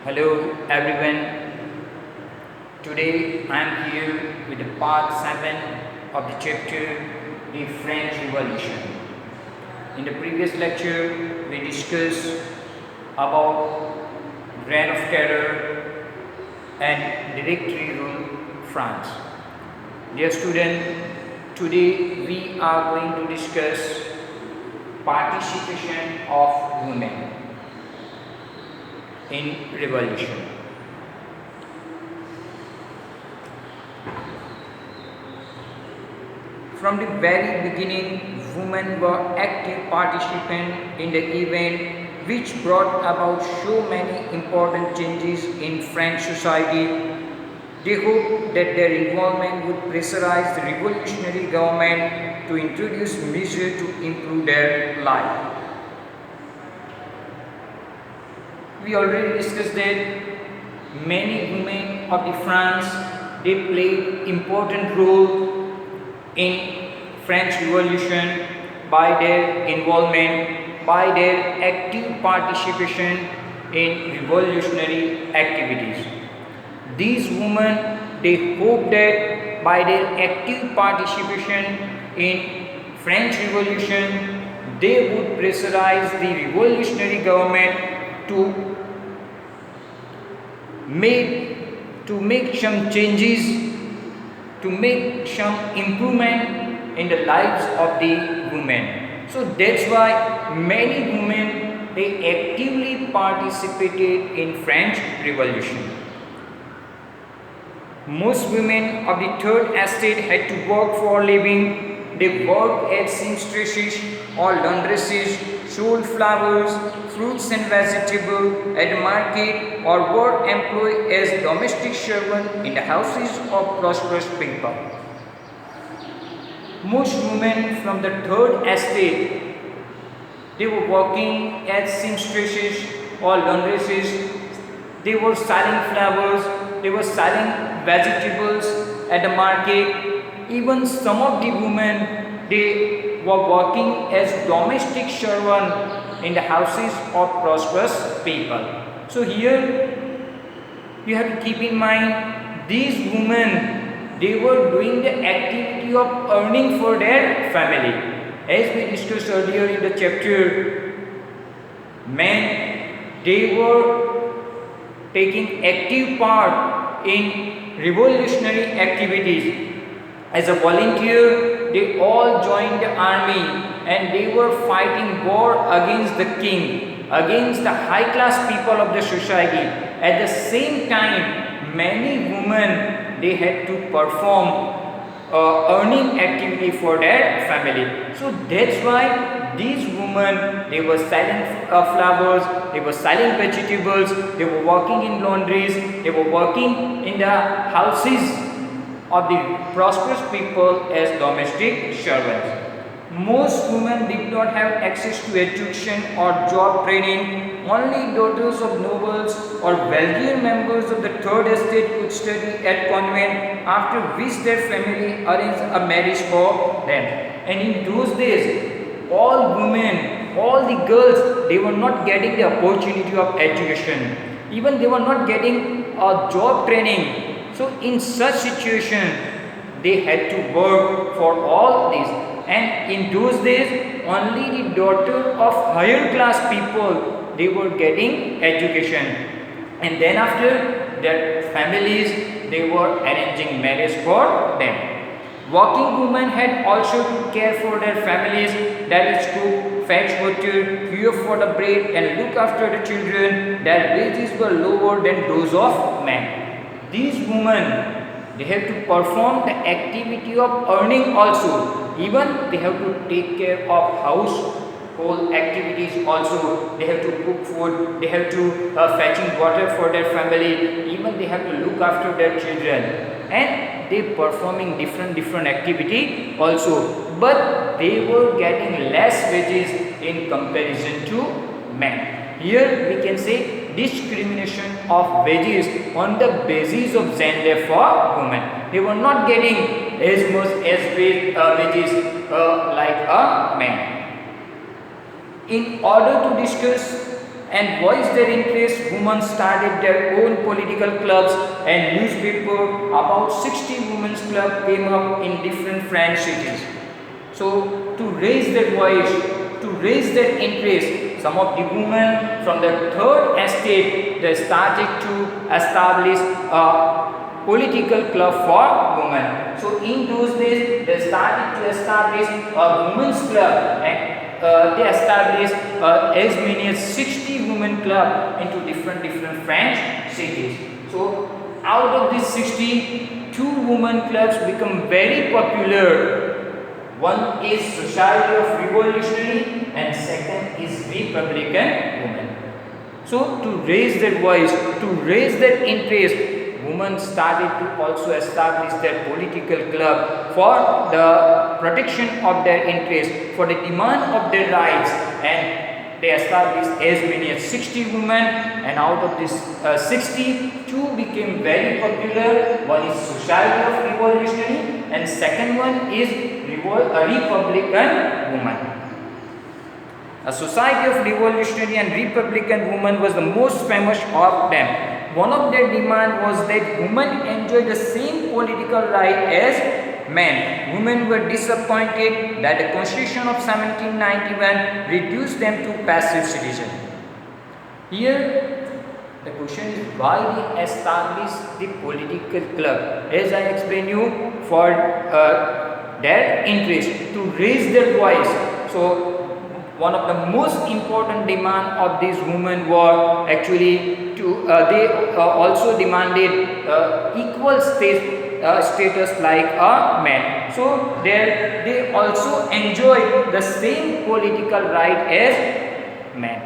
Hello everyone. Today I am here with the part 7 of the chapter The French Revolution. In the previous lecture we discussed about Reign of Terror and Directory rule France. Dear student, today we are going to discuss participation of women in revolution. From the very beginning, women were active participants in the event which brought about so many important changes in French society. They hoped that their involvement would pressurize the revolutionary government to introduce measures to improve their life. We already discussed that many women of the France, they played important role in French Revolution by their involvement, by their active participation in revolutionary activities. These women, they hoped that by their active participation in French Revolution, they would pressurize the revolutionary government to make some changes, to make some improvement in the lives of the women. So that's why many women, they actively participated in French Revolution. Most women of the third estate had to work for a living. They worked as seamstresses or laundresses, sold flowers, fruits and vegetables at the market, or were employed as domestic servants in the houses of prosperous people. Most women from the third estate, they were working as seamstresses or laundresses. They were selling flowers, they were selling vegetables at the market. Even some of the women, they were working as domestic servants in the houses of prosperous people. So here you have to keep in mind, these women, they were doing the activity of earning for their family. As we discussed earlier in the chapter, men, they were taking active part in revolutionary activities. As a volunteer, they all joined the army and they were fighting war against the king, against the high class people of the society. At the same time, many women, they had to perform earning activity for their family. So that's why these women, they were selling flowers, they were selling vegetables, they were working in laundries, they were working in the houses of the prosperous people as domestic servants. Most women did not have access to education or job training. Only daughters of nobles or wealthier members of the third estate could study at convent, after which their family arranged a marriage for them. And in those days, all women, all the girls, they were not getting the opportunity of education. Even they were not getting a job training. So in such situation, they had to work for all this. And in those days, only the daughter of higher class people, they were getting education. And then after, their families, they were arranging marriage for them. Working women had also to care for their families, that is cook, fetch water, care for the bread and look after the children. Their wages were lower than those of men. These women, they have to perform the activity of earning also. Even they have to take care of household activities also. They have to cook food, they have to fetching water for their family. Even they have to look after their children. And they performing different activity also. But they were getting less wages in comparison to men. Here we can say discrimination of wages on the basis of gender for women. They were not getting as much as wages like a man. In order to discuss and voiced their interest. Women started their own political clubs and newspaper. About 60 women's clubs came up in different French cities. So to raise their voice, to raise their interest, some of the women from the third estate, they started to establish a political club for women. So in those days, they started to establish a women's club, and they established as many as 60 women club into different French cities. So out of these 60, 2 women clubs become very popular. One is Society of Revolutionary and second is Republican Women. So to raise their voice, to raise their interest, women started to also establish their political club for the protection of their interest, for the demand of their rights, and they established as many as 60 women, and out of this 60, 2 became very popular. One is Society of Revolutionary and second one is Republican Woman. A Society of Revolutionary and Republican Women was the most famous of them. One of their demands was that women enjoy the same political right as men. Women were disappointed that the Constitution of 1791 reduced them to passive citizens. Here the question is, why they established the political club? As I explained you, for their interest, to raise their voice. So one of the most important demand of these women were actually to they also demanded equal status like a man. So they also enjoyed the same political right as men.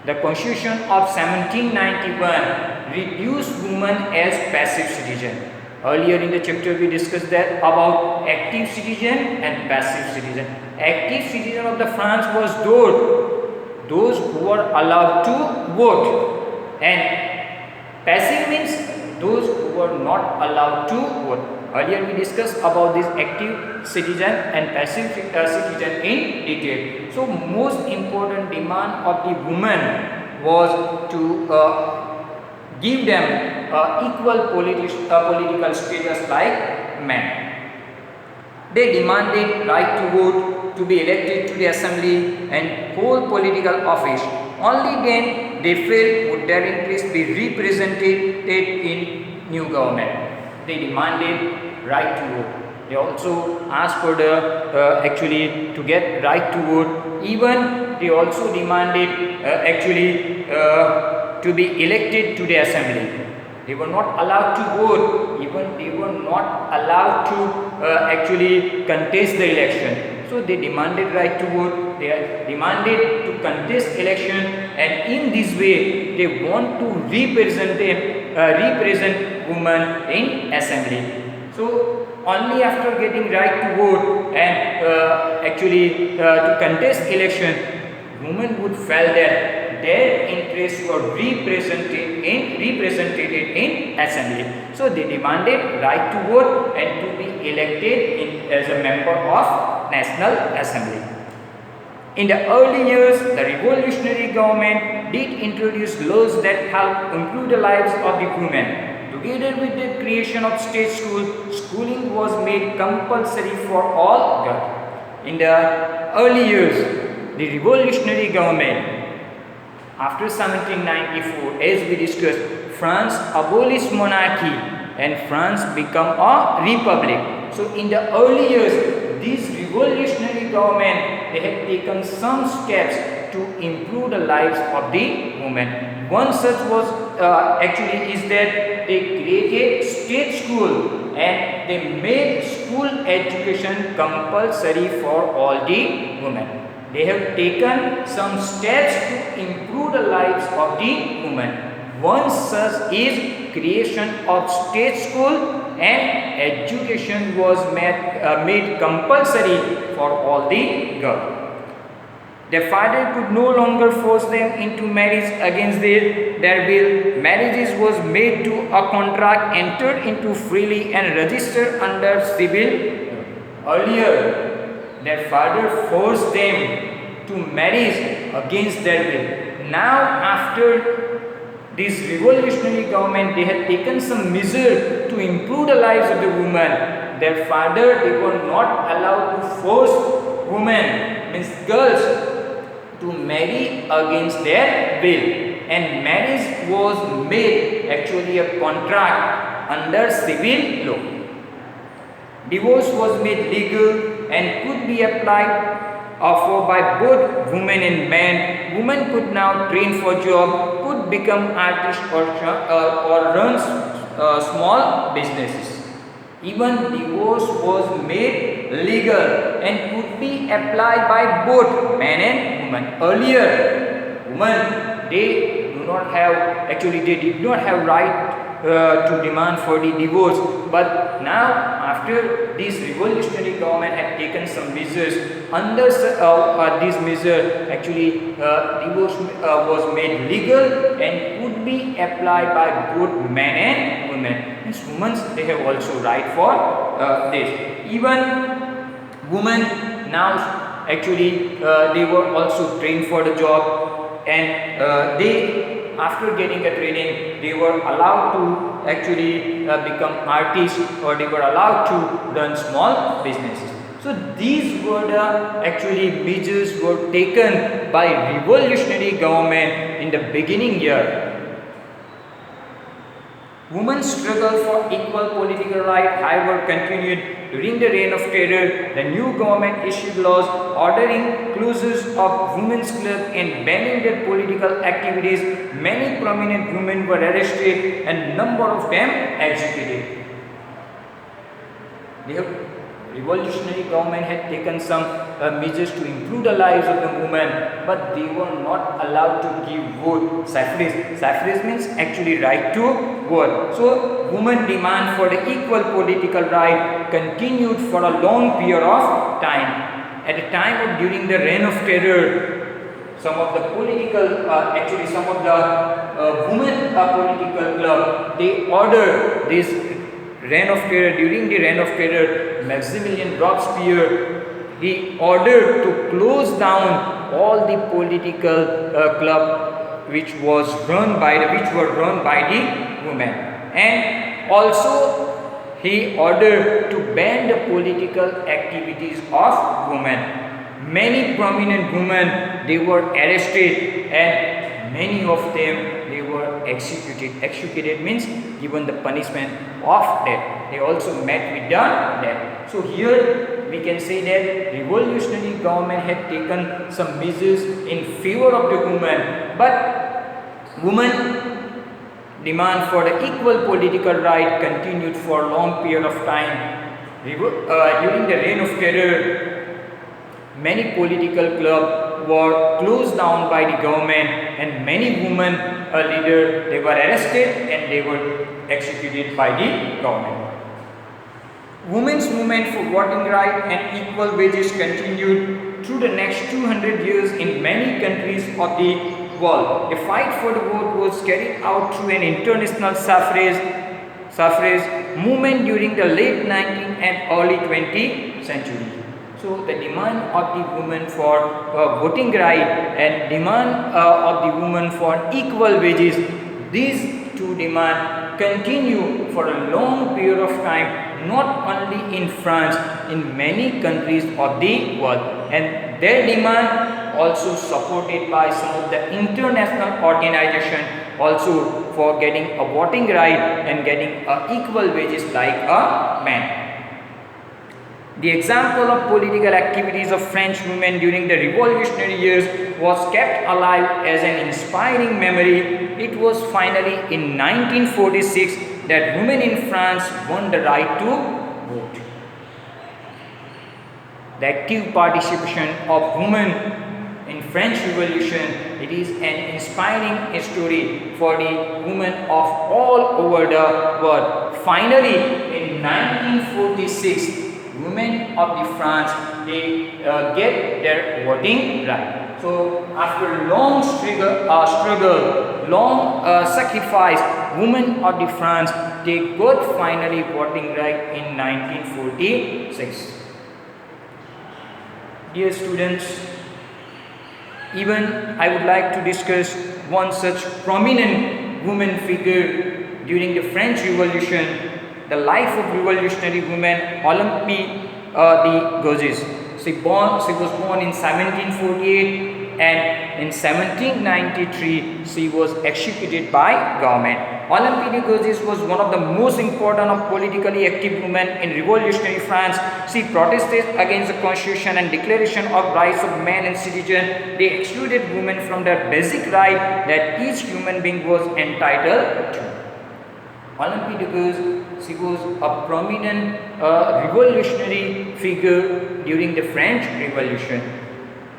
The Constitution of 1791 reduced women as passive citizens. Earlier in the chapter we discussed that about active citizen and passive citizen. Active citizen of the France was those who were allowed to vote, and passive means those who were not allowed to vote. Earlier we discussed about this active citizen and passive citizen in detail. So most important demand of the women was to give them equal political status like men. They demanded right to vote, to be elected to the assembly and hold political office. Only then they felt would their interests be represented in new government. They demanded right to vote. They also asked for the actually to get right to vote. Even they also demanded to be elected to the assembly. They were not allowed to vote, even they were not allowed to actually contest the election. So they demanded right to vote, they demanded to contest election, and in this way they want to represent women in assembly. So only after getting right to vote and to contest election, women would feel that their interests were represented in assembly. So they demanded right to vote and to be elected as a member of National Assembly. In the early years, the revolutionary government did introduce laws that helped improve the lives of the women. Together with the creation of state school, schooling was made compulsory for all girls. In the early years, the revolutionary government, after 1794, as we discussed, France abolished monarchy and France became a republic. So in the early years, this revolutionary government, they had taken some steps to improve the lives of the women. One such was is that they created state school and they made school education compulsory for all the women. They have taken some steps to improve the lives of the women. One such is creation of state school, and education was made compulsory for all the girls. Their father could no longer force them into marriage against their will. Marriages was made to a contract entered into freely and registered under civil. Earlier, their father forced them to marry against their will. now after this revolutionary government, they had taken some measure to improve the lives of the women. Their father, they were not allowed to force women, means girls, to marry against their will. And marriage was made actually a contract under civil law. Divorce was made legal and could be applied for by both women and men. Women could now train for job, could become artists or run small businesses. Even divorce was made legal and could be applied by both men and women. Earlier, women, they do not have, actually they did not have right to demand for the divorce, but now after this revolutionary government had taken some measures, under this measure actually divorce was made legal and could be applied by both men and women. Means women, they have also right for this. Even women now actually they were also trained for the job, and they, after getting a training, they were allowed to actually become artists, or they were allowed to run small businesses. So these were the actually measures were taken by revolutionary government in the beginning year. Women's struggle for equal political right, however, continued during the reign of terror. The new government issued laws ordering closures of women's clubs and banning their political activities. Many prominent women were arrested and number of them executed. The revolutionary government had taken some measures to improve the lives of the women, but they were not allowed to give vote. Suffrage. Suffrage means actually right to vote. So women demand for the equal political right continued for a long period of time. At the time of during the reign of terror, some of the political, actually some of the women political club, they ordered this reign of terror. During the reign of terror, Maximilian Robespierre, he ordered to close down all the political club which were run by the women, and also he ordered to ban the political activities of women. Many prominent women, they were arrested, and many of them, they were executed. Executed means given the punishment of death. They also met with the death. So here we can say that revolutionary government had taken some measures in favor of the women, but women demand for the equal political right continued for a long period of time. During the reign of terror, many political clubs were closed down by the government, and many women leaders, they were arrested and they were executed by the government. Women's movement for voting right and equal wages continued through the next 200 years in many countries of the world. The fight for the vote was carried out through an international suffrage movement during the late 19th and early 20th century. So the demand of the women for voting right and demand of the women for equal wages, these two demands continue for a long period of time, not only in France, in many countries of the world, and their demand also supported by some of the international organizations also for getting a voting right and getting equal wages like a man. The example of political activities of French women during the revolutionary years was kept alive as an inspiring memory. It was finally in 1946 that women in France won the right to vote. The active participation of women in French Revolution, it is an inspiring story for the women of all over the world. Finally, in 1946, women of the France, they get their voting right. So after long struggle, long sacrifice, women of the France, they got finally voting right in 1946. Dear students, Even I would like to discuss one such prominent woman figure during the French Revolution, the life of revolutionary woman Olympe de Gouges. She was born in 1748 and in 1793 she was executed by government. Olympe de Gouges was one of the most important of politically active women in revolutionary France. She protested against the constitution and declaration of rights of men and citizens. They excluded women from their basic right that each human being was entitled to. Olympe de Gouges, she was a prominent revolutionary figure during the French Revolution.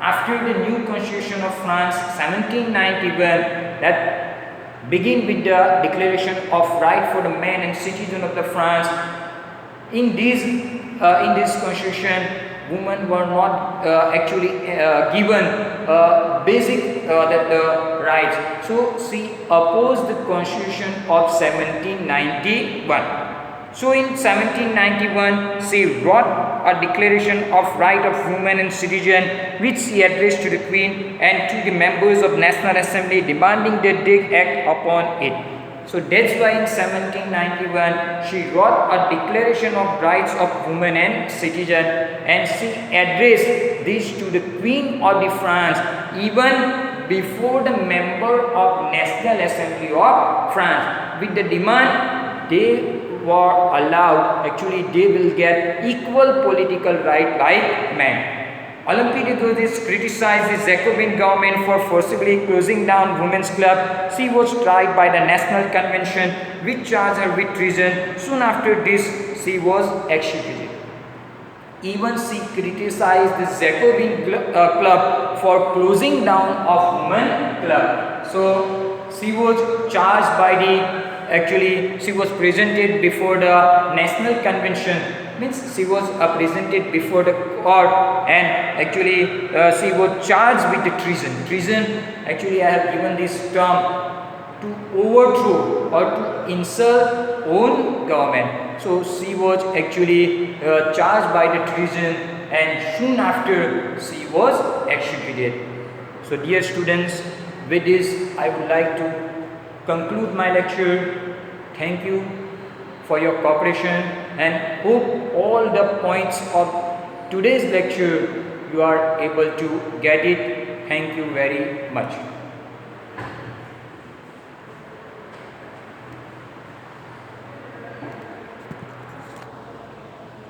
After the new constitution of France 1791 that begin with the declaration of right for the man and citizen of the France. In this constitution, women were not actually given basic rights. So she opposed the constitution of 1791. So in 1791, she wrote a declaration of right of women and citizen, which she addressed to the Queen and to the members of National Assembly, demanding that they act upon it. So that's why in 1791 she wrote a declaration of rights of women and citizen, and she addressed this to the Queen of the France even before the member of National Assembly of France, with the demand they were allowed, actually they will get equal political right like men. Olympe de Gouges criticized the Jacobin government for forcibly closing down women's club. She was tried by the National Convention, which charged her with treason. Soon after this, she was executed. Even she criticized the Jacobin club for closing down of women club. So she was charged by the she was presented before the National Convention, means she was presented before the court, and she was charged with the treason. Treason, actually I have given this term to overthrow or to insult own government. So she was actually charged by the treason, and soon after she was executed. So dear students, with this I would like to conclude my lecture. Thank you for your cooperation, and hope all the points of today's lecture you are able to get it. Thank you very much.